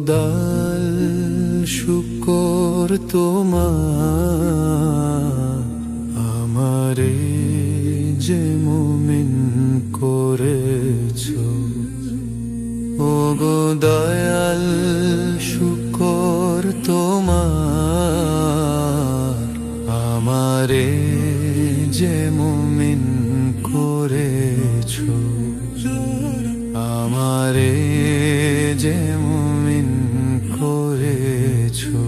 দাল শুকর তোমার, আমারে যে মুমিন করেছো। ও গো দয়াল শুকর তোমার, আমারে যে মুমিন করেছো, আমারে যে মুমিন করেছো।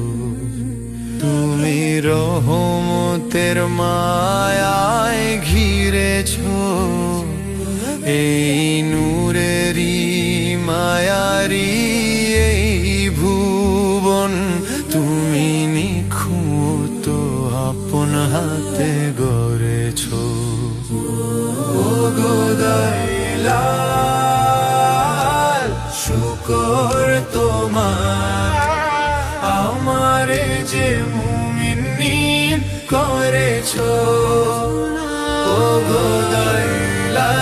তুমি রহমতের মায়ায় ঘিরেছো, এই নূরেরই মায়ারি এই ভুবন। তুমি নিখুঁত আপন হাতে গড়েছো। ও গো দয়াল শুকর তোমার, আমারে যে মুমিন করেছো। ও গো দয়াল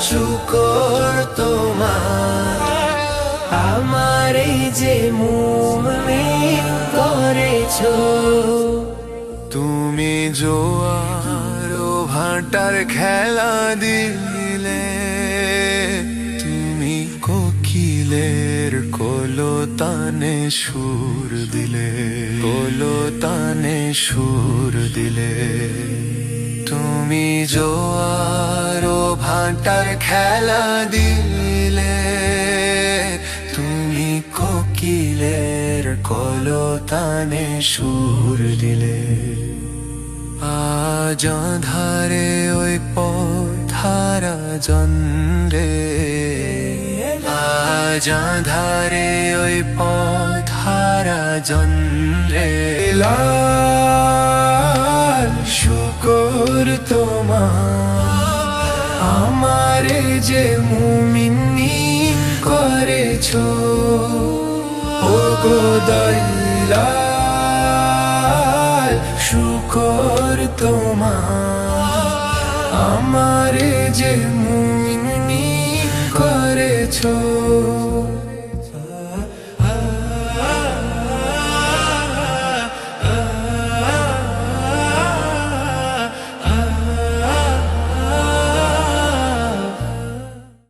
শুকর তোমার, আমারে যে মুমিন করেছো। তুমি জোয়ার ও ভাটার খেলা দিলে, তুমি কোকিলের কলতানে সুর দিলে, কলতানে সুর দিলে। তুমি জোয়ার ও ভাটার খেলা দিলে, তুমি কোকিলের কলতানে সুর দিলে। আজ আঁধারে ওই পথহারা জনরে, আজ আঁধারে ওই পথহারা জনরে। লাল শুকর তোমার, আমারে যে মুমিন করেছো। ও গো দয়াল শুকর তোমার, আমারে যে মুমিন করেছো।